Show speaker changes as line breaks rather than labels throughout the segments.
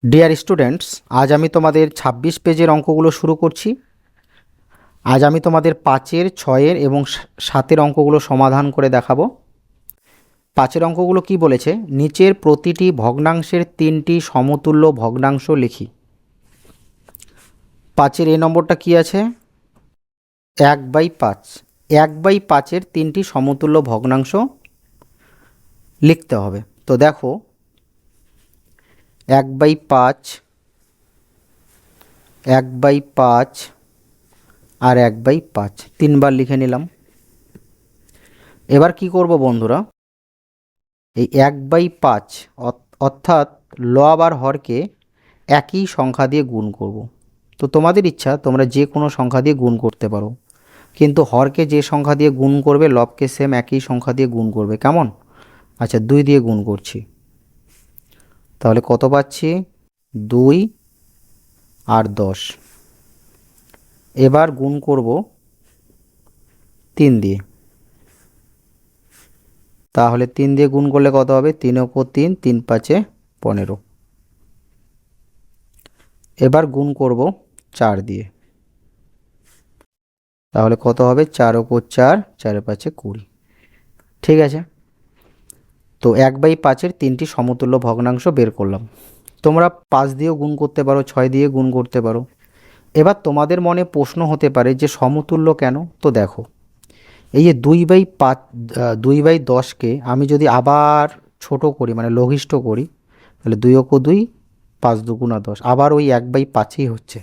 Dear students, আজ আমি তোমাদের ২৬ পেজের অঙ্কগুলো শুরু করছি। আজ আমি তোমাদের ৫-এর, ৬-এর এবং ৭-এর অঙ্কগুলো সমাধান করে দেখাবো। ৫-এর অঙ্কগুলো কি বলেছে? নিচের প্রতিটি ভগ্নাংশের ৩টি সমতুল্য ভগ্নাংশ লিখি। ৫-এর এ নম্বরটা কি আছে? ১/৫। ১/৫-এর ৩টি সমতুল্য ভগ্নাংশ লিখতে হবে। তো দেখো, ১/৫, ১/৫ আর ১/৫ তিনবার লিখে নিলাম। এবার কি করব বন্ধুরা, এই ১/৫ অর্থাৎ লব আর হরকে একই সংখ্যা দিয়ে গুণ করব। তো তোমাদের ইচ্ছা, তোমরা যে কোনো সংখ্যা দিয়ে গুণ করতে পারো, কিন্তু হরকে যে সংখ্যা দিয়ে গুণ করবে লবকে সেম একই সংখ্যা দিয়ে গুণ করবে। কেমন? আচ্ছা, ২ দিয়ে গুণ করছি, তাহলে কত পাচ্ছি? ২ আর ১০। এবার গুণ করব ৩ দিয়ে, তাহলে ৩ দিয়ে গুণ করলে কত হবে? ৩ × ৩, ৩ × ৫ = ১৫। এবার গুণ করব ৪ দিয়ে, তাহলে কত হবে? ৪ × ৪, ৪ × ৫ = ২০। ঠিক আছে, তো ১/৫-এর ৩টি সমতুল্য ভগ্নাংশ বের করলাম। তোমরা ৫ দিয়েও গুণ করতে পারো, ৬ দিয়ে গুণ করতে পারো। এবার তোমাদের মনে প্রশ্ন হতে পারে যে সমতুল্য কেন? তো দেখো, এই যে ২/৫, ২/১০কে আমি যদি আবার ছোট করি, মানে লঘিষ্ঠ করি, তাহলে ২ × ২, ৫ × ২ = ১০। আবার ওই ১/৫ই হচ্ছে,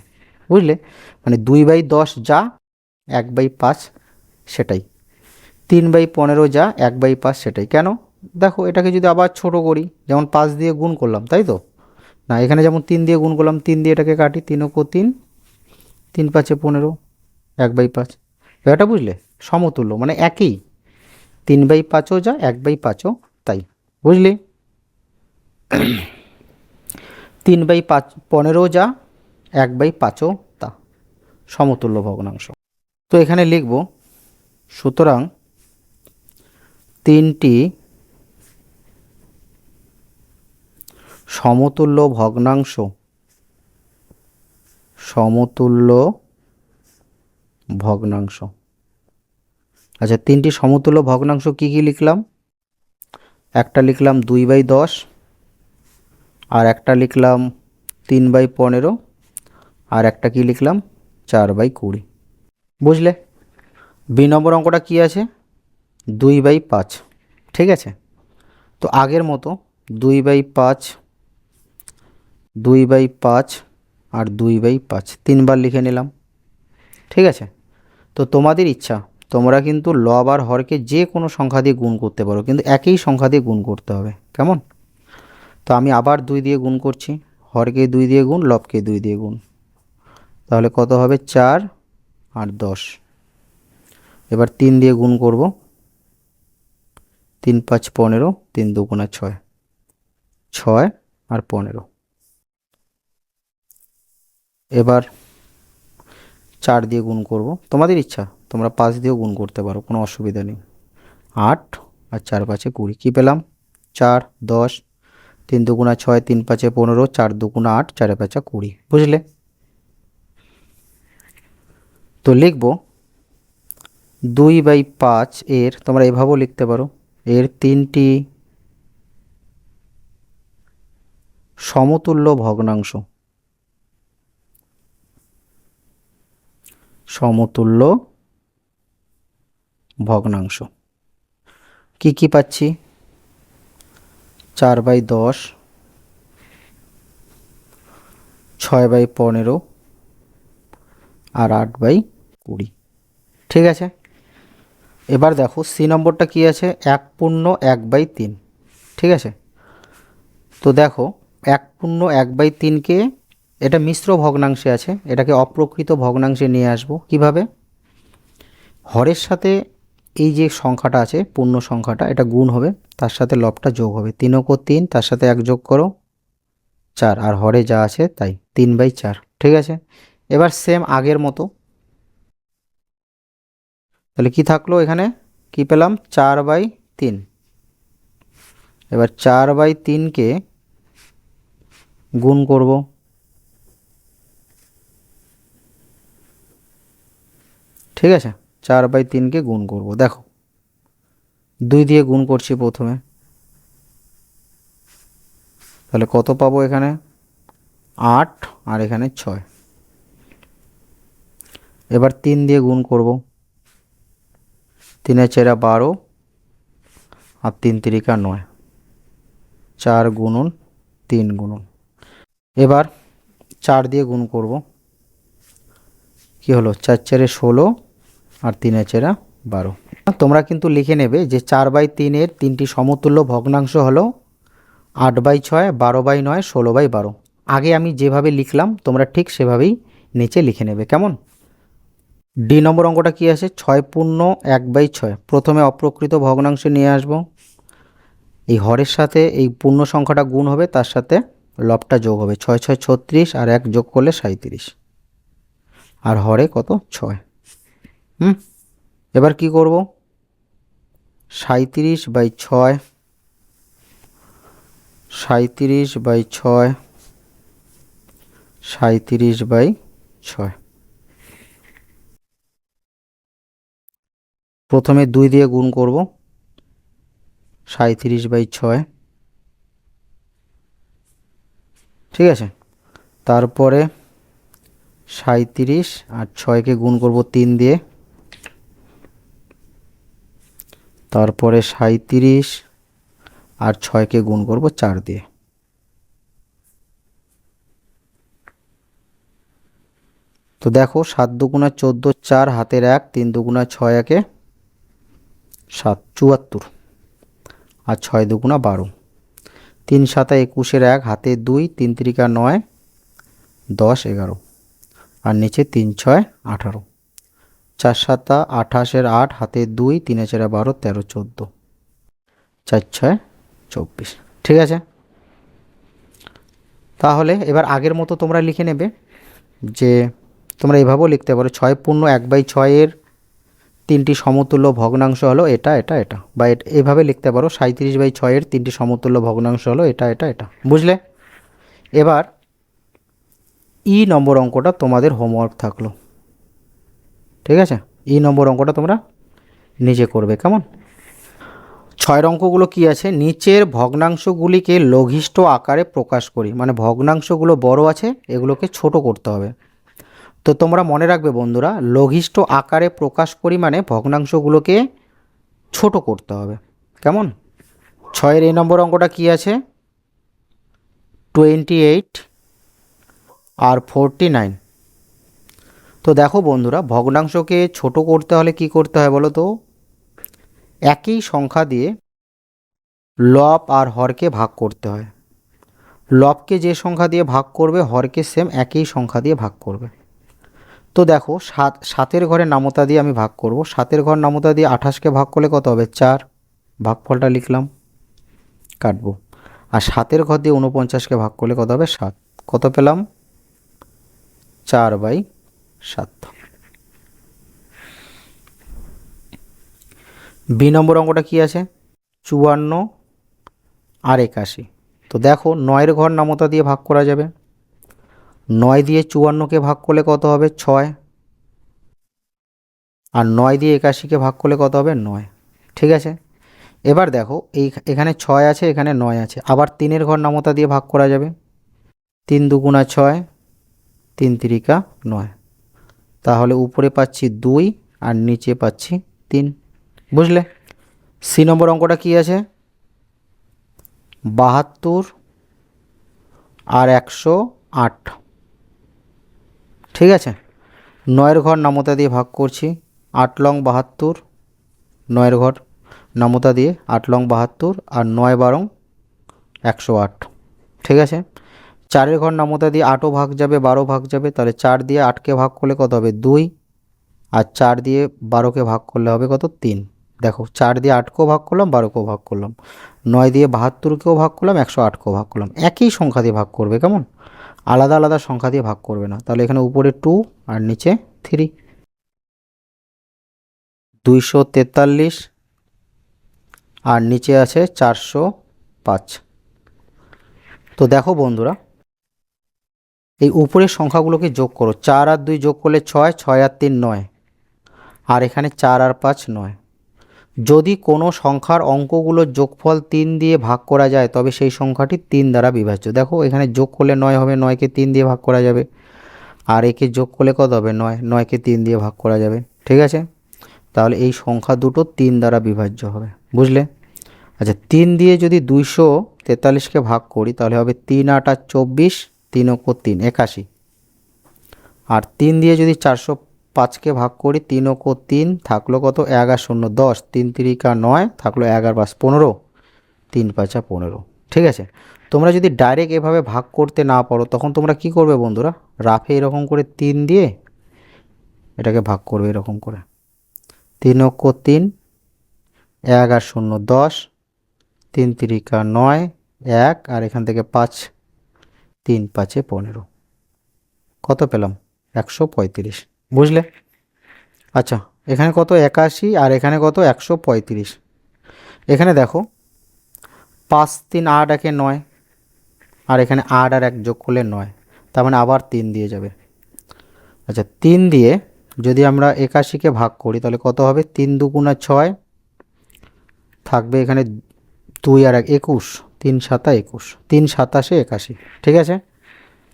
বুঝলে? মানে ২/১০ যা ১/৫ সেটাই, ৩/১৫ যা ১/৫ সেটাই। কেন? দেখো, এটাকে যদি আবার ছোট করি, যেমন ৫ দিয়ে গুণ করলাম, তাই তো? না, এখানে যেমন ৩ দিয়ে গুণ করলাম, ৩ দিয়ে এটাকে কাটি, ৩ × ৩, ৩ × ৫ = ১৫, ১/৫। এটা বুঝলে? সমতুল্য মানে একই, ৩/৫ও যা ১/৫ও তাই, বুঝলি? ৩/১৫ যা ১/৫ও তা, সমতুল্য ভগ্নাংশ। তো এখানে লিখব, সুতরাং ৩টি সমতুল্য ভগ্নাংশ, সমতুল্য ভগ্নাংশ। আচ্ছা, 3টি সমতুল্য ভগ্নাংশ কি কি লিখলাম? একটা লিখলাম 2/10, আর একটা লিখলাম 3/15, আর একটা কি লিখলাম? 4/20। বুঝলে? বি নম্বর অঙ্কটা কি আছে? 2/5। ঠিক আছে, তো আগের মতো 2/5, 2/5 আর 2/5 তিনবার লিখে নিলাম। ঠিক আছে, তো তোমাদের ইচ্ছা, তোমরা কিন্তু লব আর হরকে যে কোনো সংখ্যা দিয়ে গুণ করতে পারো, কিন্তু একই সংখ্যা দিয়ে গুণ করতে হবে। কেমন? তো আমি আবার 2 দিয়ে গুণ করছি, হরকে 2 দিয়ে গুণ, লবকে 2 দিয়ে গুণ, তাহলে কত হবে? 4 আর 10। এবার 3 দিয়ে গুণ করব, 3 × 5 = 15, 3 × 2 = 6, 6 আর 15। এবার 4 দিয়ে গুণ করব, তোমাদের ইচ্ছা, তোমরা 5 দিয়েও গুণ করতে পারো, কোনো অসুবিধা নেই। 8 আর 4 × 5 = 20। কী পেলাম? 4, 10, 3 × 2 = 6, 3 × 5 = 15, 4 × 2 = 8, 4 × 5 = 20। বুঝলে? তো লিখব 2/5 এর, তোমরা এভাবেও লিখতে পারো, এর 3টি সমতুল্য ভগ্নাংশ, সমতুল্য ভগ্নাংশ কি কি পাচ্ছি? 4/10, 6/15 আর 8/20। ঠিক আছে, এবার দেখো সি নম্বরটা কি আছে? 1/1/3। ঠিক আছে, তো দেখো 1/1/3কে, এটা মিশ্র ভগ্নাংশে আছে, এটাকে অপ্রকৃত ভগ্নাংশে নিয়ে আসবো। কিভাবে? হরের সাথে এই যে সংখ্যাটা আছে, পূর্ণ সংখ্যাটা, এটা গুণ হবে, তার সাথে লবটা যোগ হবে। 3 × 3, তার সাথে 1 যোগ করো, 4, আর হরে যা আছে তাই, 3/4। ঠিক আছে, এবার সেম আগের মতো, তাহলে কি থাকলো এখানে? কি পেলাম? 4/3। এবার 4/3কে গুণ করব, ঠিক আছে। 4/3কে গুণ করব। দেখো 2 দিয়ে গুণ করছি প্রথমে, তাহলে কত পাবো এখানে 8 আর এখানে 6। এবার 3 দিয়ে গুণ করব, 3 4 12 আর 3 3 9, 4 গুণন 3 গুণন। এবার 4 দিয়ে গুণ করব, কি হলো 4 4 16 আর 3 4 12। তোমরা কিন্তু লিখে নেবে যে 4/3 এর 3টি সমতুল্য ভগ্নাংশ হলো 8/6, 12/9, 16/12। আগে আমি যেভাবে লিখলাম তোমরা ঠিক সেভাবেই নিচে লিখে নেবে, কেমন। ডি নম্বর অঙ্কটা কি আছে, 6 পূর্ণ 1/6। প্রথমে অপ্রকৃত ভগ্নাংশে নিয়ে আসব, এই হরের সাথে এই পূর্ণ সংখ্যাটা গুণ হবে, তার সাথে লবটা যোগ হবে, 6 6 36 আর 1 যোগ করলে 37, আর হরে কত 6। এবার কি করব, 37/6, 37/6, 37/6। প্রথমে 2 দিয়ে গুণ করব, 37/6, ঠিক আছে। তারপরে 37 আর 6কে গুণ করব 3 দিয়ে, তারপরে 37 আর 6কে গুণ করব 4 দিয়ে। তো দেখো 7 দুগুণা 14, 4 হাতের 1, 3 দুগুণা 6 একে 7, 74, আর 6 দুগুণা 12, 3 7 21 1 হাতে 2, 3 3 9, 10 11, আর নিচে 3 6 18, 4 7 28 8 হাতে 2, 3 4 12, 13 14, 4 6 24, ঠিক আছে। তাহলে এবার আগের মতো তোমরা লিখে নেবে, যে তোমরা এভাবেও লিখতে পারো 6 পূর্ণ 1/6 এর 3টি সমতুল্য ভগ্নাংশ হলো এটা এটা এটা, বা এভাবে লিখতে পারো 37/6 এর 3টি সমতুল্য ভগ্নাংশ হলো এটা এটা এটা, বুঝলে। এবার ই নম্বর অঙ্কটা তোমাদের হোমওয়ার্ক থাকলো, ঠিক আছে। ই নম্বর অঙ্কটা তোমরা নিজে করবে, কেমন। 6 অঙ্কগুলো কি আছে, নিচের ভগ্নাংশগুলিকে লঘিষ্ঠ আকারে প্রকাশ করি, মানে ভগ্নাংশগুলো বড় আছে এগুলোকে ছোট করতে হবে। তো তোমরা মনে রাখবে বন্ধুরা, লঘিষ্ঠ আকারে প্রকাশ করি মানে ভগ্নাংশগুলোকে ছোট করতে হবে, কেমন। 6 এই নম্বর অঙ্কটা কি আছে, 28 আর 49। তো দেখো বন্ধুরা, ভগ্নাংশকে ছোট করতে হলে কি করতে হয় বলো তো, একই সংখ্যা দিয়ে লব আর হরকে ভাগ করতে হয়। লবকে যে সংখ্যা দিয়ে ভাগ করবে, হরকে সেম একই সংখ্যা দিয়ে ভাগ করবে। তো দেখো 7 ঘরের নামতা দিয়ে আমি ভাগ করব, 7 ঘর নামতা দিয়ে 28কে ভাগ করলে কত হবে 4, ভাগফলটা লিখলাম, কাটবো। আর 7 ঘর দিয়ে 49কে ভাগ করলে কত হবে 7, কত পেলাম 4/7। বি নম্বর অঙ্কটা কি আছে, 54 আর 81। তো দেখো 9 ঘর নামতা দিয়ে ভাগ করা যাবে, 9 দিয়ে 54কে ভাগ করলে কত হবে 6, আর 9 দিয়ে 81কে ভাগ করলে কত হবে 9, ঠিক আছে। এবার দেখো এখানে 6 আছে, এখানে 9 আছে, আবার 3 ঘর নামতা দিয়ে ভাগ করা যাবে, 3 দুগুণা 6, 3 তিরিকা 9, তাহলে উপরে পাচ্ছি 2 আর নিচে পাচ্ছি 3, বুঝলে। সি নম্বর অঙ্কটা কি আছে, 72 আর 108, ঠিক আছে। 9 ঘর নামতা দিয়ে ভাগ করছি, 8 লং 72, 9 ঘর নামতা দিয়ে 8 লং 72 আর 9 12 108, ঠিক আছে। 4 ঘর নামতা দিয়ে 8ও ভাগ যাবে, 12 ভাগ যাবে, তাহলে 4 দিয়ে 8কে ভাগ করলে কত হবে 2, আর 4 দিয়ে 12কে ভাগ করলে হবে কত 3। দেখো 4 দিয়ে 8কেও ভাগ করলাম, 12কেও ভাগ করলাম, 9 দিয়ে 72কেও ভাগ করলাম, 108কেও ভাগ করলাম, একই সংখ্যা দিয়ে ভাগ করবে, কেমন। আলাদা আলাদা সংখ্যা দিয়ে ভাগ করবে না। তাহলে এখানে উপরে 2 আর নিচে 3, 243 আর নিচে আছে 405। তো দেখো বন্ধুরা, এই উপরের সংখ্যাগুলোকে যোগ করো। 4 আর 2 যোগ করলে 6, 6 আর 3 9, আর এখানে 4 আর 5 9। যদি কোনো সংখ্যার অঙ্কগুলোর যোগফল 3 দিয়ে ভাগ করা যায় তবে সেই সংখ্যাটি 3 দ্বারা বিভাজ্য। দেখো এখানে যোগ করলে 9 হবে, 9কে 3 দিয়ে ভাগ করা যাবে। আর একে যোগ করলে কত হবে? 9, 9কে 3 দিয়ে ভাগ করা যাবে। ঠিক আছে, তাহলে এই সংখ্যা দুটো 3 দ্বারা বিভাজ্য হবে। বুঝলে? আচ্ছা, 3 দিয়ে যদি 243কে ভাগ করি তাহলে হবে 3 8 আর 24, 3 অঙ্ক 3 81। আর 3 দিয়ে যদি 405কে ভাগ করি, 3 অঙ্ক 3 থাকলো কত? 11 0 10, 3 3 9 থাকলো 11 5 15, 3 5 15। ঠিক আছে, তোমরা যদি ডাইরেক্ট এভাবে ভাগ করতে না পারো তখন তোমরা কি করবে বন্ধুরা? রাফে এরকম করে 3 দিয়ে এটাকে ভাগ করবে, এরকম করে 3 অঙ্ক 3, 11 0 10, 3 3 9 1, আর এখান থেকে 5, 3 5 15। কত পেলাম? 135। বুঝলে? আচ্ছা, এখানে কত? 81, আর এখানে কত? 135। এখানে দেখো 5 3 8 একে 9, আর এখানে 8 আর 1 যোগ করলে 9, তার মানে আবার 3 দিয়ে যাবে। আচ্ছা, 3 দিয়ে যদি আমরা 81কে ভাগ করি তাহলে কত হবে? 3 2 6 থাকবে এখানে 2 আর 1 21, 3 7 21, 3 27 81। ঠিক আছে,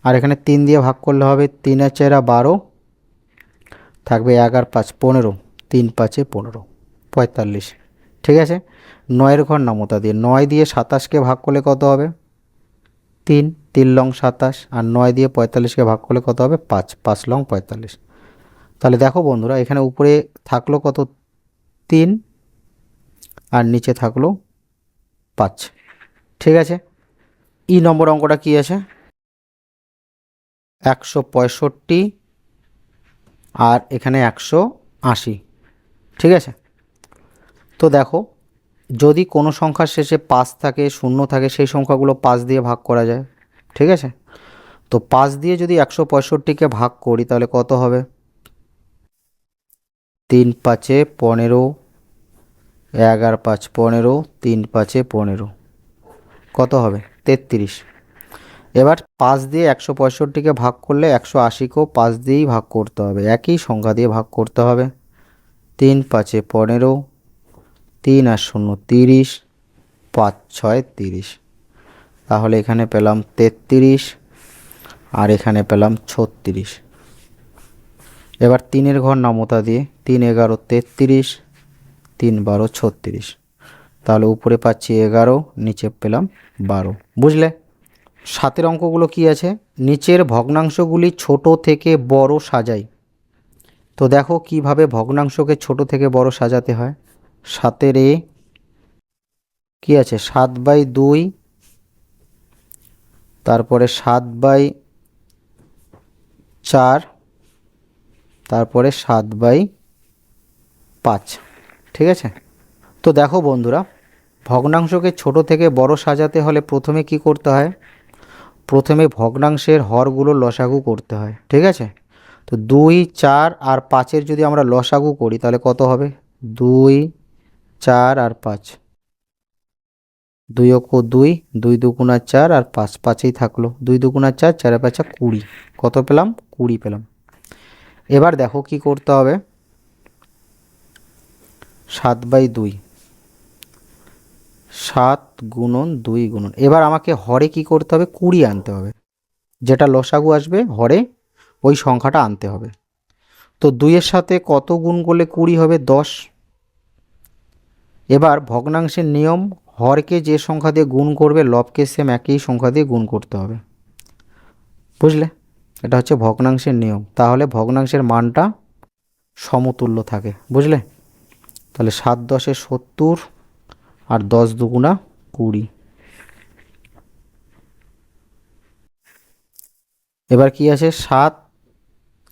আর এখানে 3 দিয়ে ভাগ করলে হবে 3 আর 4 12, থাকবে 11 5 15, 3 5 15, 45। ঠিক আছে, 9-এর ঘর নামতা দিয়ে 9 দিয়ে 27কে ভাগ করলে কত হবে? 3, 3 লং 27, আর 9 দিয়ে 45কে ভাগ করলে কত হবে? 5, 5 লং 45। তাহলে দেখো বন্ধুরা, এখানে উপরে থাকলো কত? 3, আর নিচে থাকলো 5। ঠিক আছে, ই নম্বর অঙ্কটা কি আছে? 165 আর এখানে 180। ঠিক আছে, তো দেখো যদি কোনো সংখ্যার শেষে 5 থাকে, 0 থাকে, সেই সংখ্যাগুলো 5 দিয়ে ভাগ করা যায়। ঠিক আছে, তো 5 দিয়ে যদি 165কে ভাগ করি তাহলে কত হবে? 3 5 15, 11 5 15, 3 5 15, কত হবে? 33। এবার 5 দিয়ে 165কে ভাগ করলে 180কেও 5 দিয়েই ভাগ করতে হবে, একই সংখ্যা দিয়ে ভাগ করতে হবে। 3 5 15, 3 আর 0 30, 5 6 30। তাহলে এখানে পেলাম 33, আর এখানে পেলাম 36। এবার 3-এর ঘর নামতা দিয়ে 3 11 33, 3 12 36। তাহলে উপরে পাচ্ছি 11, নিচে পেলাম 12। বুঝলে? 7-এর অঙ্কগুলো কি আছে? নিচের ভগ্নাংশগুলি ছোট থেকে বড় সাজাই। তো দেখো কিভাবে ভগ্নাংশকে ছোট থেকে বড় সাজাতে হয়। 7-এর কি আছে? 7/2, তারপরে 7/4, তারপরে 7/5। ঠিক আছে, তো দেখো বন্ধুরা, ভগ্নাংশকে ছোট থেকে বড় সাজাতে হলে প্রথমে কি করতে হয়? প্রথমে ভগ্নাংশের হরগুলো লসাগু করতে হয়। ঠিক আছে, তো 2 4 আর 5-এর যদি আমরা লসাগু করি তাহলে কত হবে? 2 4 আর 5, 2 অক্ষ 2, 2 2 4 আর 5, 5ই থাকলো। 2 2 4, 4 5 20। কত পেলাম? 20 পেলাম। এবার দেখো কি করতে হবে। 7/2, 7 গুণন 2 গুণন। এবার আমাকে হরে কি করতে হবে? 20 আনতে হবে। যেটা লসাগু আসবে হরে ওই সংখ্যাটা আনতে হবে। তো 2-এর সাথে কত গুণ করলে 20 হবে? 10। এবার ভগ্নাংশের নিয়ম, হরকে যে সংখ্যা দিয়ে গুণ করবে লবকে সেম একই সংখ্যা দিয়ে গুণ করতে হবে। বুঝলে? এটা হচ্ছে ভগ্নাংশের নিয়ম, তাহলে ভগ্নাংশের মানটা সমতুল্য থাকে। বুঝলে? তাহলে 7 10 70, আর 10 2 20। এবার কি আছে? 7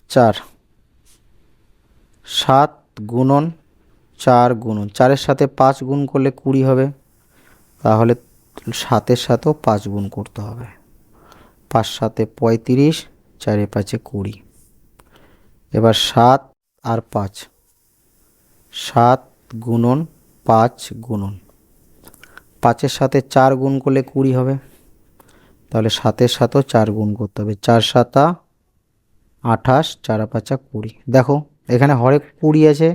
4, 7 গুণন 4 গুণন 4-এর সাথে 5 গুণ করলে 20 হবে। তাহলে 7-এর সাথেও 5 গুণ করতে হবে। 5 7 35, 4 5 20। এবার 7 আর 5, 7 গুণন 5 গুণন 5-এর সাথে 4 গুণ করলে 20 হবে। তাহলে 7-এর সাথেও 4 গুণ করতে হবে। 4 7 28, 4 5 20। দেখো এখানে হরে 20 আছে,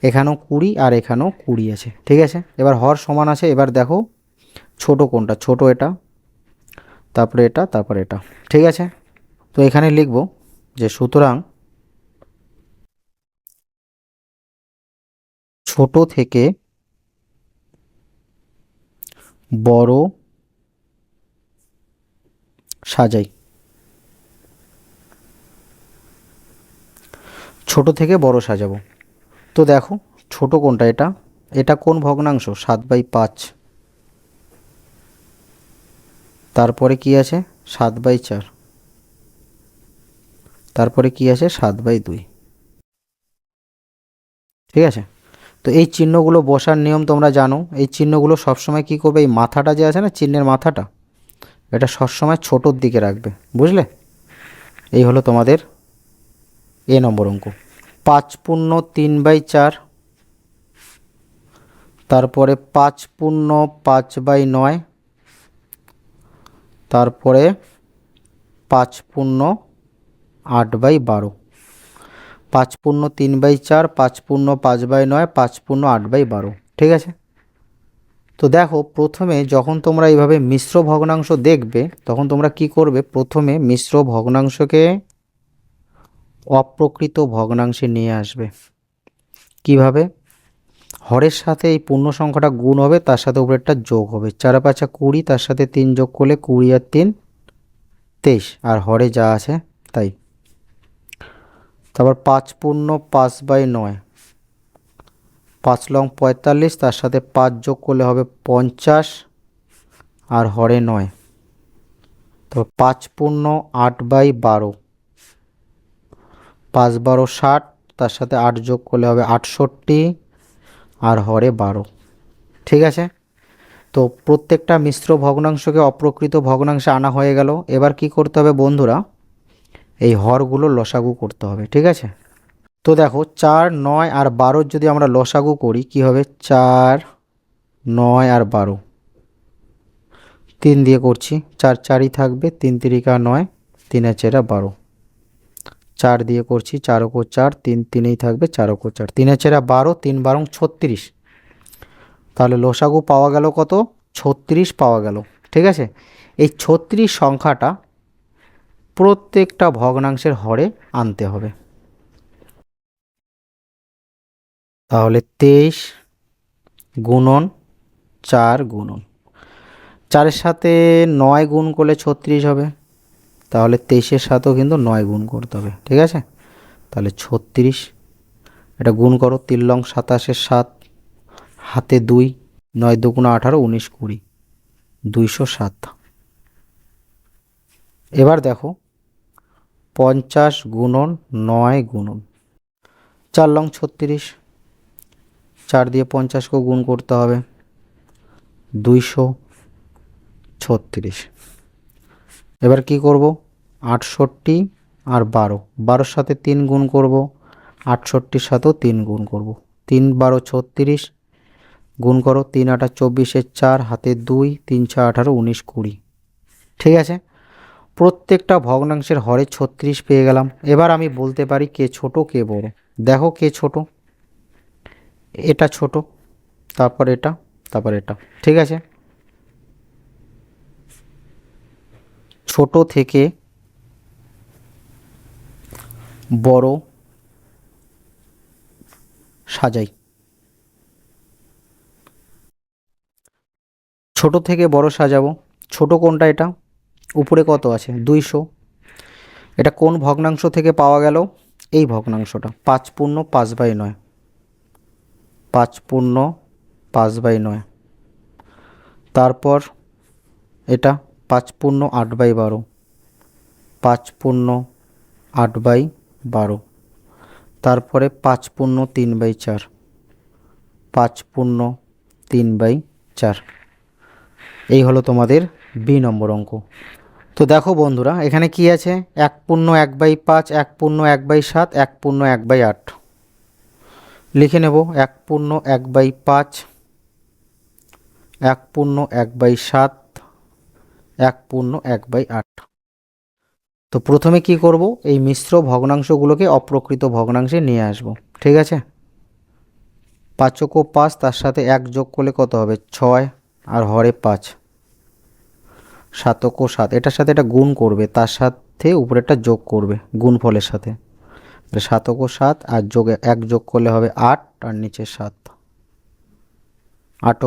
এখানেও 20 আর এখানেও 20 আছে। ঠিক আছে, এবার হর সমান আছে। এবার দেখো ছোট কোনটা, ছোট এটা, তারপরে এটা, তারপরে এটা। ঠিক আছে, তো এখানে লিখব যে সুতরাং ছোট থেকে বড় সাজাই। ছোট থেকে বড় সাজাবো। তো দেখো ছোট কোনটা, এটা, এটা কোন ভগ্নাংশ, 7/5। তারপরে কি আছে, 7/4। তারপরে কি আছে, 7/2। ঠিক আছে, তো এই চিহ্নগুলো বসার নিয়ম তোমরা জানো। এই চিহ্নগুলো সবসময় কি করবে, এই মাথাটা যে আছে না, চিহ্নের মাথাটা, এটা সবসময় ছোটোর দিকে রাখবে। বুঝলে, এই হলো তোমাদের নম্বর অঙ্ক। 5 পূর্ণ 3/4, তারপরে 5 পূর্ণ 5/9, তারপরে 5 পূর্ণ 8/12। 5 পূর্ণ 3/4, 5 পূর্ণ 5/9, 5 পূর্ণ 8/12। ঠিক আছে, তো দেখো প্রথমে যখন তোমরা এইভাবে মিশ্র ভগ্নাংশ দেখবে, তখন তোমরা কি করবে, প্রথমে মিশ্র ভগ্নাংশকে অপ্রকৃত ভগ্নাংশে নিয়ে আসবে। কিভাবে, হরের সাথে এই পূর্ণ সংখ্যাটা গুণ হবে, তার সাথে উপরেরটা যোগ হবে। 4 5 20, তার সাথে 3 যোগ করলে 20 আর 3 23, আর হরে যা আছে তাই। তারপর 5 পূর্ণ 5/9, 5 লং 45, তার সাথে 5 যোগ করলে হবে 50, আর হরে 9। তো 5 পূর্ণ 8/12, 5 12 60, তার সাথে 8 যোগ করলে হবে 68, আর হরে 12। ঠিক আছে, তো প্রত্যেকটা মিশ্র ভগ্নাংশকে অপ্রকৃত ভগ্নাংশে আনা হয়ে গেল। এবার কি করতে হবে বন্ধুরা, এই হরগুলো লসাগু করতে হবে। ঠিক আছে, তো দেখো 4 9 আর 12 যদি আমরা লসাগু করি কি হবে, 4 9 আর 12, 3 দিয়ে করছি, 4 4ই থাকবে, 3 3 9, 3 4 12। 4 দিয়ে করছি, 4 4, 3 3ই থাকবে, 4 4, 3 4 12, 3 12 36। তাহলে লসাগু পাওয়া গেল কত, 36 পাওয়া গেল। ঠিক আছে, এই 36 সংখ্যাটা প্রত্যেকটা ভগ্নাংশের হরে আনতে হবে। তাহলে 23 গুণন 4 গুণন 4-এর সাথে 9 গুণ করলে 36 হবে। তাহলে 23-এর সাথেও কিন্তু 9 গুণ করতে হবে। ঠিক আছে, তাহলে 36, এটা গুণ করো, 3 লং 27-এর 7, হাতে 2, 9 2 18, 19 20, 207। এবার দেখো 50 গুণন 9 গুণন 4 লং 36, 4 দিয়ে 50-কে গুণ করতে হবে, 236। এবার কি করব, 68 আর 12, 12-র সাথে 3 গুণ করব, 68-র সাথেও 3 গুণ করব, 3 12 36, গুণ করো, 3 8 24-এর 4, হাতে 2, 3 6 18, 19 20। ঠিক আছে, প্রত্যেকটা ভগ্নাংশের হরে 36 পেয়ে গেলাম। এবার আমি বলতে পারি কে ছোট কে বড়। দেখো কে ছোট, এটা ছোট, তারপর এটা, তারপর এটা। ঠিক আছে, ছোট থেকে বড় সাজাই। ছোট থেকে বড় সাজাবো। ছোট কোনটা, এটা উপরে কত আছে, 200। এটা কোন ভগ্নাংশ থেকে পাওয়া গেল, এই ভগ্নাংশটা, 5 পূর্ণ 5/9, 5 পূর্ণ 5/9। তারপর এটা 5 পূর্ণ 8/12, 5 পূর্ণ 8/12। তারপরে 5 পূর্ণ 3/4, 5 পূর্ণ 3/4। এই হলো তোমাদের বি নম্বর অঙ্ক। তো দেখো বন্ধুরা এখানে কি আছে, 1 পূর্ণ 1/5, 1 পূর্ণ 1/7, 1 পূর্ণ 1/8। লিখে নেব 1 পূর্ণ 1/5, 1 পূর্ণ 1/7, 1/8। তো প্রথমে কি করব, এই মিশ্র ভগ্নাংশগুলোকে অপ্রকৃত ভগ্নাংশে নিয়ে আসব। ঠিক আছে, 5 তার সাথে 1 যোগ করলে কত হবে 6, আর হরে 5, 7 এটার সাথে এটা গুণ করবে, তার সাথে উপরেরটা যোগ করবে গুণফলের সাথে। 7 আর যোগে 1 যোগ করলে হবে 8, আর নিচে 7, 8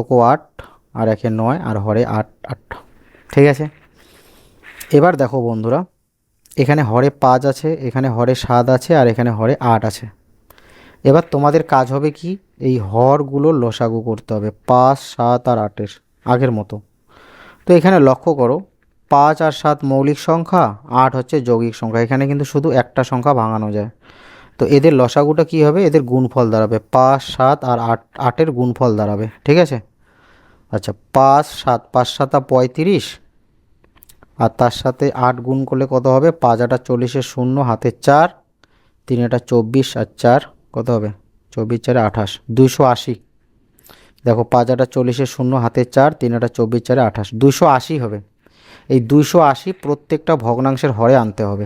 আর 1 9, আর হরে 8 8। ঠিক আছে, এবার দেখো বন্ধুরা, এখানে হরে 5 আছে, এখানে হরে 7 আছে, আর এখানে হরে 8 আছে। এবার তোমাদের কাজ হবে কি, এই হরগুলো লসাগু করতে হবে 5 7 আর 8-এর, আগের মতো। তো এখানে লক্ষ্য করো, 5 আর 7 মৌলিক সংখ্যা, 8 হচ্ছে যৌগিক সংখ্যা। এখানে কিন্তু শুধু একটা সংখ্যা ভাঙানো যায়। তো এদের লসাগুটা কি হবে, এদের গুণফল দাঁড়াবে 5 7 আর 8, 8-এর গুণফল দাঁড়াবে। ঠিক আছে, আচ্ছা 5 7, 5 7 35, আর তার সাথে 8 গুণ করলে কত হবে, 5 8 40-এর 0, হাতে 4, 3 এটা 24, আর 4 কত হবে, 24 4 28, 280। দেখো 5 8 40-এর 0, হাতে 4, 3 এটা 24 4 28, 280 হবে। এই 280 প্রত্যেকটা ভগ্নাংশের হরে আনতে হবে।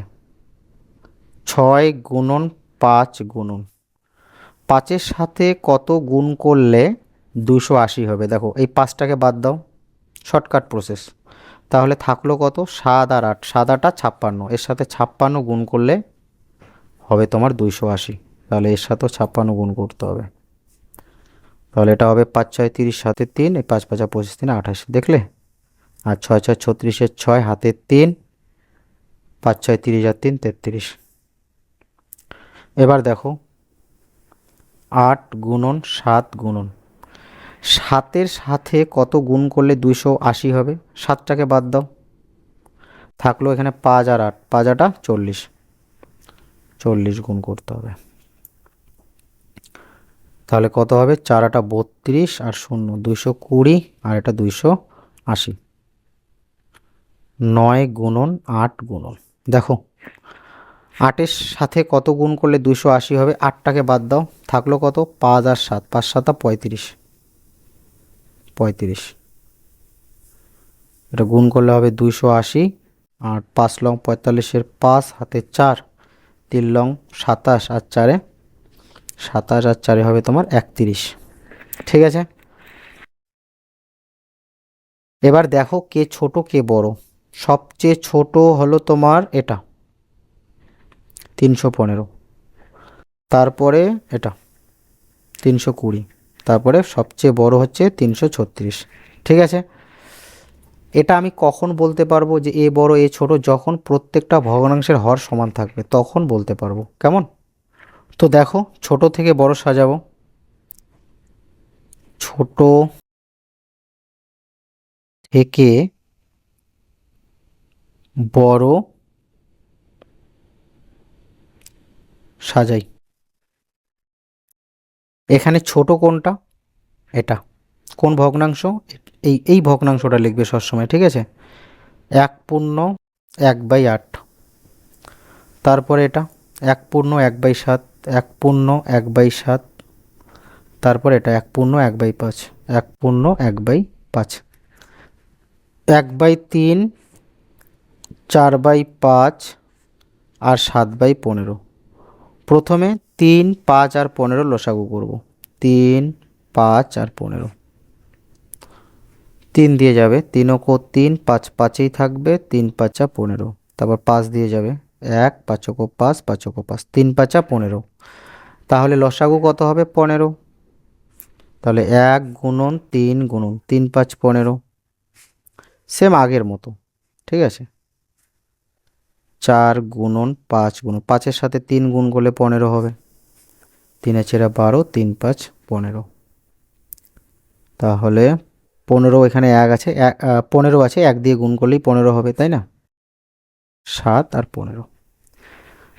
6 গুণন 5 গুণন 5-এর সাথে কত গুণ করলে 280 হবে, দেখো এই 5টাকে বাদ দাও, শর্টকাট প্রসেস। তাহলে থাকলো কত, 7 আর 8, 7 8 56, এর সাথে 56 গুণ করলে হবে তোমার 280। তাহলে এর সাথেও 56 গুণ করতে হবে। তাহলে এটা হবে 5 6 30, সাথে 3, এই 5 5 25 3 28, দেখলে। আর 6 6 36-এর 6, হাতে 3, 5 6 30 আর 3 33। এবার দেখো 8 গুণন 7 গুণন 7-এর সাথে কত গুণ করলে 280 হবে, 7টাকে বাদ দাও, থাকলো এখানে 5 আর 8, 5 8 40, 40 গুণ করতে হবে। তাহলে কত হবে, 4 8 32, আর 0 220, আর এটা 280। 9 গুণন 8 গুণন, দেখো 8-এর সাথে কত গুণ করলে 280 হবে, 8টাকে বাদ দাও, থাকলো কত, 5 আর 7, 5 7 35, 35, এটা গুণ করলে হবে 280, আর 5 লং 45-এর 5, হাতে 4, 3 লং 27, আর 4-এ 27, আর 4-এ হবে তোমার 31। ঠিক আছে, এবার দেখো কে ছোট কে বড়। সবচেয়ে ছোট হলো তোমার এটা 315, তারপরে এটা 320, তারপরে সবচেয়ে বড় হচ্ছে 336। ঠিক আছে, এটা আমি কখন বলতে পারবো যে এ বড় এ ছোট, যখন প্রত্যেকটা ভগ্নাংশের হর সমান থাকবে তখন বলতে পারবো। কেমন, তো দেখো ছোট থেকে বড় সাজাবো। ছোট থেকে বড় সাজাই। এখানে ছোট কোনটা, এটা কোন ভগ্নাংশ, এই ভগ্নাংশটা লিখবে সবসময়। ঠিক আছে, 1/1/8, তারপরে এটা 1/1/7, 1/1/7, তারপরে এটা 1/1/5, 1/1/5, 1/3, 4/5, আর 7/15। প্রথমে 3 5 আর 15 লসাগু করব। 3 5 আর 15, 3 দিয়ে যাবে, 3 ও 3, 5 5-এই থাকবে, 3 5 15, তারপর 5 দিয়ে যাবে, 1 5 ও 5, 5 ও 5, 3 5 15। তাহলে লসাগু কত হবে, 15। তাহলে 1 গুণন 3 গুণন 3 5 15, সেম আগের মতো। ঠিক আছে, 4 গুণন 5 গুণন 5-এর সাথে 3 গুণ করলে 15 হবে, 3 ছেড়া 12, 3 5 15। তাহলে 15, এখানে 1 আছে, 15 আছে, 1 দিয়ে গুণ করলেই 15 হবে, তাই না। 7 আর 15।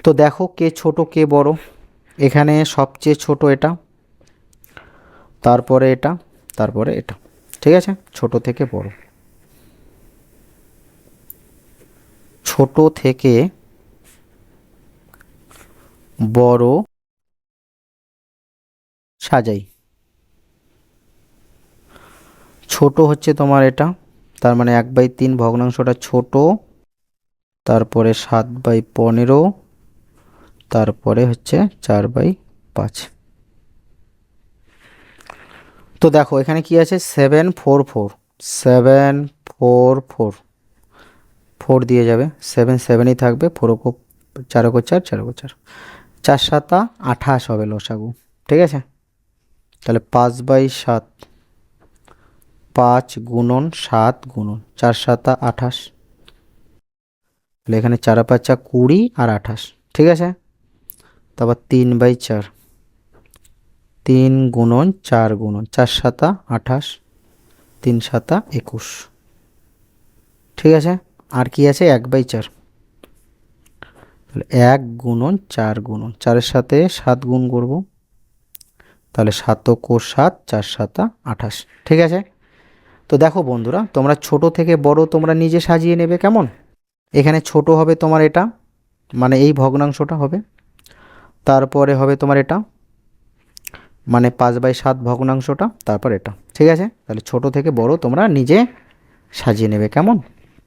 তো দেখো কে ছোট কে বড়। এখানে সবচেয়ে ছোট এটা, তারপরে এটা, তারপরে এটা। ঠিক আছে, ছোট থেকে বড়। ছোট থেকে বড় সাজাই। ছোট হচ্ছে তোমার এটা, তার মানে 1/3 ভগ্নাংশটা ছোট, তারপরে 7/15, তারপরে হচ্ছে 4/5। তো দেখো এখানে কি আছে, 744, 744, 4 দিয়ে যাবে, 7 থাকবে, 4 4 4 4 4, 4 7 28 হবে লসাগু। ঠিক আছে, তাহলে 5/7, 5 গুণন 7 গুণন 4 7 28, তাহলে এখানে 4 5 20 আর 28। ঠিক আছে, তারপর 3/4, 3 গুণন 4 গুণন 4 7 28, 3 7 21। ঠিক আছে, আর কি আছে, 1/4, তাহলে 1 গুণন 4 গুণন 4-এর সাথে 7 গুণ করব, তাহলে 7 ও 7, 4 7 28। ঠিক আছে, তো দেখো বন্ধুরা, তোমরা ছোট থেকে বড় তোমরা নিজে সাজিয়ে নেবে কেমন। এখানে ছোট হবে তোমার এটা, মানে এই ভগ্নাংশটা হবে, তারপরে হবে তোমার এটা, মানে 5/7 ভগ্নাংশটা, তারপর এটা। ঠিক আছে, তাহলে ছোট থেকে বড় তোমরা নিজে সাজিয়ে নেবে কেমন।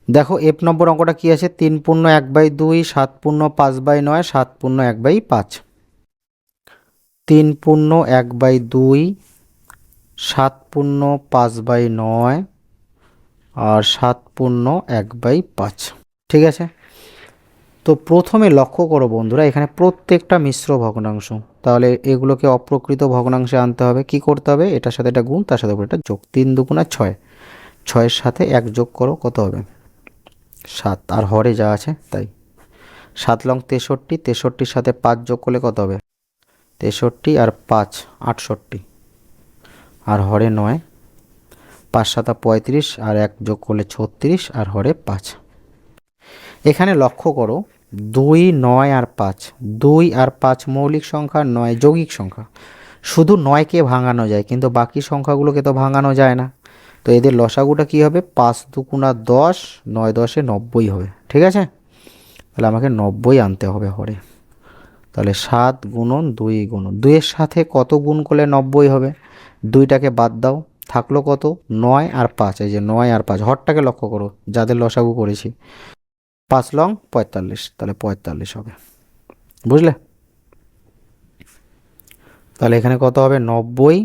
দেখো এফ নম্বর অঙ্কটা কি আছে, 3 পূর্ণ 1/2, 7 পূর্ণ 5/9, 7 পূর্ণ 1/5। 3 পূর্ণ 1/2, 7 পূর্ণ 5/9, আর 7 পূর্ণ 1/5। ঠিক আছে, তো প্রথমে লক্ষ্য করো বন্ধুরা, এখানে প্রত্যেকটা মিশ্র ভগ্নাংশ, তাহলে এগুলোকে অপ্রকৃত ভগ্নাংশে আনতে হবে। কি করতে হবে, এটার সাথে এটা গুণ, তার সাথে এটা যোগ, 3 2 6, 6-এর সাথে 1 যোগ করো, কত হবে 7, আর হরে যা আছে তাই। 7 লং 63, 63-র সাথে 5 যোগ করলে কত হবে 63, আর 5 68, আর হরে 9, 5 7 35, আর 1 যোগ করলে 36, আর হরে 5। এখানে লক্ষ্য করো 2 9 আর 5, 2 আর 5 মৌলিক সংখ্যা, 9 যৌগিক সংখ্যা। শুধু 9কে ভাঙানো যায়, কিন্তু বাকি সংখ্যাগুলোকে তো ভাঙানো যায় না। তো এদের লসাগুটা কি হবে, 5 2 10, 9 10 90 হবে। ঠিক আছে, তাহলে আমাকে 90 আনতে হবে হরে। তাহলে 7 গুণন 2 গুণন 2-এর সাথে কত গুণ করলে 90 হবে, 2টাকে বাদ দাও, থাকলো কত 9 আর 5। এই যে 9 আর 5, হরটাকে লক্ষ্য করো যাদের লসাগু করেছি, 5 লং 45, তাহলে 45 হবে। বুঝলে, তাহলে এখানে কত হবে 90,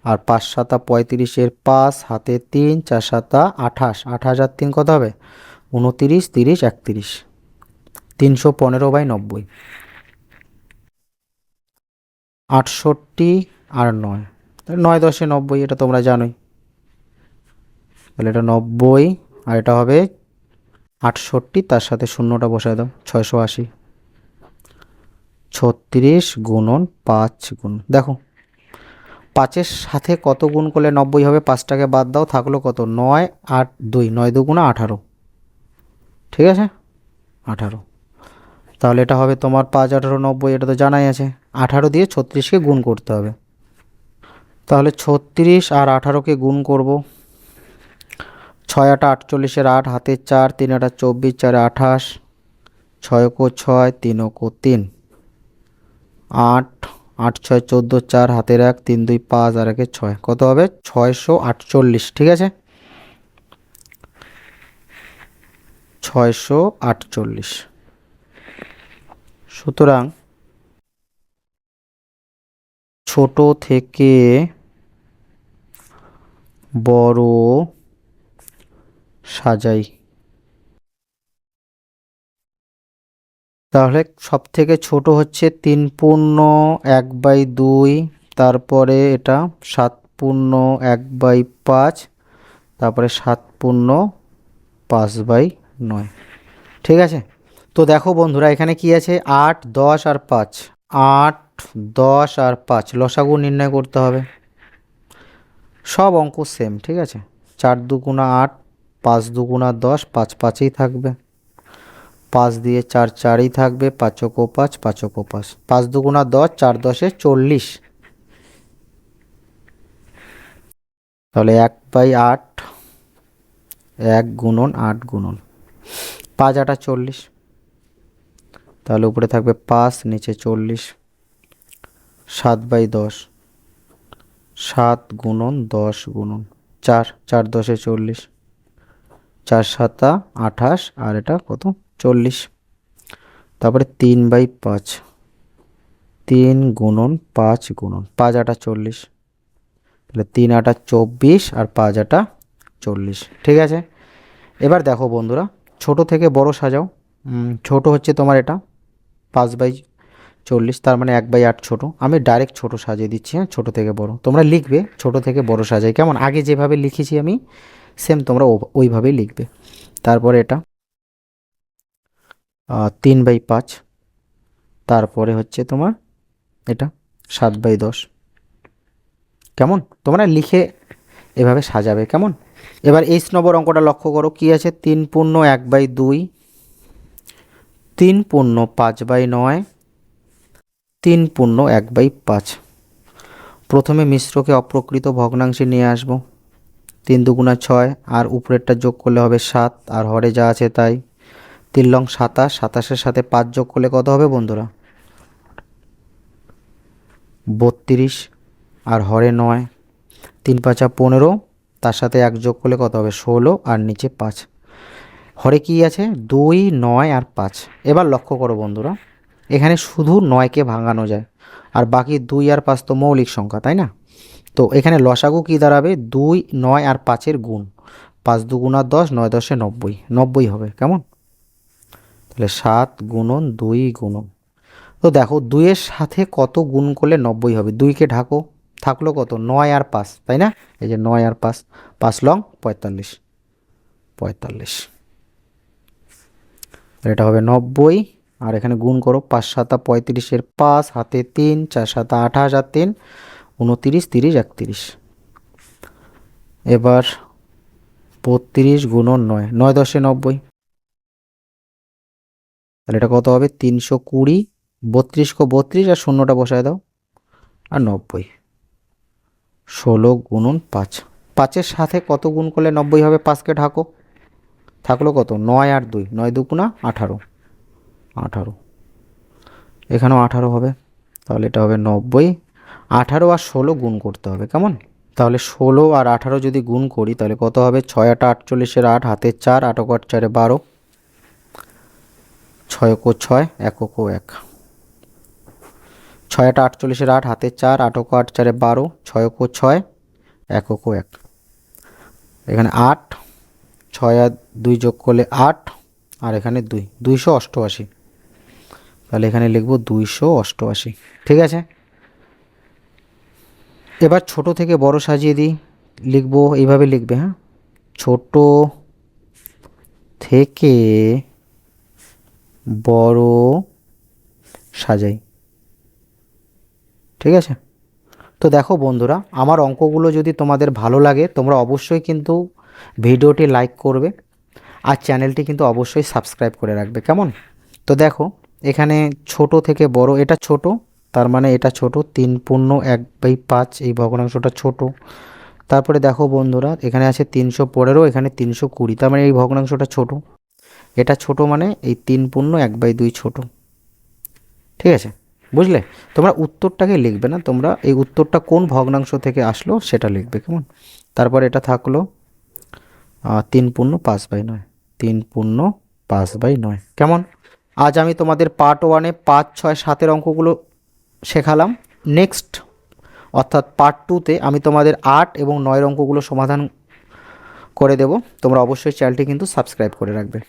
আর 5 7 35-এর 5, হাতে 3, 4 7 28, 28 আর 3 কত হবে 29, 30 31, 315/90, 68 আর 9, তাহলে 9 10 90, এটা তোমরা জানোই। তাহলে এটা 90, আর এটা হবে 68, তার সাথে শূন্যটা বসায় দাও, 680, 36 গুণন 5 গুণ, দেখো 5-এর সাথে কত গুণ করলে 90 হবে, 5টাকে বাদ দাও, থাকলো কত 9 8 2, 9 2 18। ঠিক আছে, 18, তাহলে এটা হবে তোমার 5 18 90, এটা তো জানাই আছে। 18 দিয়ে 36কে গুণ করতে হবে, তাহলে 36 আর 18কে গুণ করব, 6 8 48-এর 8, হাতে 4, 3 8 24, 4 28, 6 को 6, 3 को 3, 8 8 6 14, 4 হাতের 1, 3 2 5, আর 1 6, কত হবে 648। ঠিক আছে, 648। সুতরাং ছোট থেকে বড় সাজাই, তাহলে সব থেকে ছোট হচ্ছে 3 পূর্ণ 1/2, তারপরে এটা 7 পূর্ণ 1/5, তারপরে 7 পূর্ণ 5/9। ঠিক আছে, তো দেখো বন্ধুরা, এখানে কি আছে 8 10 আর 5, 8 10 আর 5 লসাগু নির্ণয় করতে হবে। সব অঙ্ক সেম। ঠিক আছে, 4 2 8, 5 2 10, 5 5ই থাকবে, 5 দিয়ে 4 4ই থাকবে, 5 ও 5, 5 ও 5, 5 2 10, 4 10 40, তাহলে 1/8, 1 গুণন 8 গুণন 5 8 40, তাহলে উপরে থাকবে 5, নিচে 40, 7/10, 7 গুণন 10 গুণন 4, 4 10 40, 4 সাতা 28 আর এটা কত 40। তারপরে 3/5, 3 গুণন 5 গুণন 5 8 40, তাহলে 3 8 24 আর 5 8 40। ঠিক আছে, এবার দেখো বন্ধুরা ছোট থেকে বড় সাজাও। ছোট হচ্ছে তোমার এটা 5/40, তার মানে 1/8 ছোট। আমি ডাইরেক্ট ছোট সাজিয়ে দিচ্ছি, হ্যাঁ ছোট থেকে বড়। তোমরা লিখবে ছোট থেকে বড় সাজাই, কেমন আগে যেভাবে লিখেছি আমি সেম তোমরা ওইভাবেই লিখবে। তারপরে এটা 3/5, তারপরে হচ্ছে তোমার এটা 7/10। কেমন তোমরা লিখে এভাবে সাজাবে, কেমন। এবার 8 নম্বর অঙ্কটা লক্ষ্য করো, কি আছে 3 পূর্ণ 1/2, 3 পূর্ণ 5/9, 3 পূর্ণ 1/5। প্রথমে মিশ্রকে অপ্রকৃত ভগ্নাংশে নিয়ে আসবো। 3 দুগুণা 6 আর উপরেরটা যোগ করলে হবে 7 আর হরে যা আছে তাই। 3 লং 27, 27-এর সাথে 5 যোগ করলে কত হবে বন্ধুরা 32 আর হরে 9। 3 5 15, তার সাথে 1 যোগ করলে কত হবে 16 আর নিচে 5। হরে কি আছে 2 9 আর 5। এবার লক্ষ্য করো বন্ধুরা, এখানে শুধু 9কে ভাঙানো যায় আর বাকি 2 আর 5 তো মৌলিক সংখ্যা, তাই না। তো এখানে লসাগু কি দাঁড়াবে 2 9 আর 5-এর গুণ। 5 দুগুণা 10, 9 10-এ 90, 90 হবে, কেমন। তাহলে 7 গুণন 2 গুণন, তো দেখো 2-এর সাথে কত গুণ করলে 90 হবে। 2কে ঢাকো, থাকলো কত 9 আর 5, তাই না। এই যে 9 আর 5, 5 লং 45, 45। এটা হবে 90 আর এখানে গুণ করো 5 7 35-এর 5 হাতে 3, 4 7 28 আর 3 29, 30 31। এবার 32 গুণন 9, 9 10-এ 90, তাহলে এটা কত হবে 320। 32 কো 32 আর শূন্যটা বসায় দাও আর 90। 16 গুণন 5, 5-এর সাথে কত গুণ করলে 90 হবে 5কে ঢাকো, থাকলো কত 9 আর 2, 9 দুগুণা 18, 18। এখানেও 18 হবে, তাহলে এটা হবে 90। 18 আর 16 গুণ করতে হবে, কেমন। তাহলে 16 আর 18 যদি গুণ করি তাহলে কত হবে 6 8 48-এর 8 হাতে 4 8 8 4 12, 6 কো 6 1 কো 1, 6 8 48-এর 8 হাতে 4 8 8 4 12, 6 কো 6 1 কো 1। এখানে 8, 6 আর 2 যোগ করলে 8 আর এখানে 2, 288। তাহলে এখানে লিখব 288। ঠিক আছে, এবার ছোট থেকে বড় সাজিয়ে দিই। লিখবো এইভাবে লিখবে, হ্যাঁ ছোট থেকে বড় সাজাই। ঠিক আছে, তো দেখো বন্ধুরা আমার অঙ্কগুলো যদি তোমাদের ভালো লাগে তোমরা অবশ্যই কিন্তু ভিডিওটি লাইক করবে আর চ্যানেলটি কিন্তু অবশ্যই সাবস্ক্রাইব করে রাখবে, কেমন। তো দেখো এখানে ছোট থেকে বড়, এটা ছোট তার মানে এটা ছোট 3 পূর্ণ 1/5, এই ভগ্নাংশটা ছোট। তারপরে দেখো বন্ধুরা এখানে আছে 315, এখানে 320, তার মানে এই ভগ্নাংশটা ছোট। এটা ছোট মানে এই 3 পূর্ণ 1/2 ছোট। ঠিক আছে, বুঝলে। তোমরা উত্তরটাকে লিখবে না, তোমরা এই উত্তরটা কোন ভগ্নাংশ থেকে আসলো সেটা লিখবে, কেমন। তারপর এটা থাকলো 3 পূর্ণ 5/9, 3 পূর্ণ 5/9, কেমন। আজ আমি তোমাদের পার্ট 1-এ 5 6 7-এর অঙ্কগুলো শেখালাম। নেক্সট অর্থাৎ পার্ট 2-তে আমি তোমাদের 8 এবং 9-এর অঙ্কগুলো সমাধান করে দেব। তোমরা অবশ্যই চ্যানেলটি কিন্তু সাবস্ক্রাইব করে রাখবে।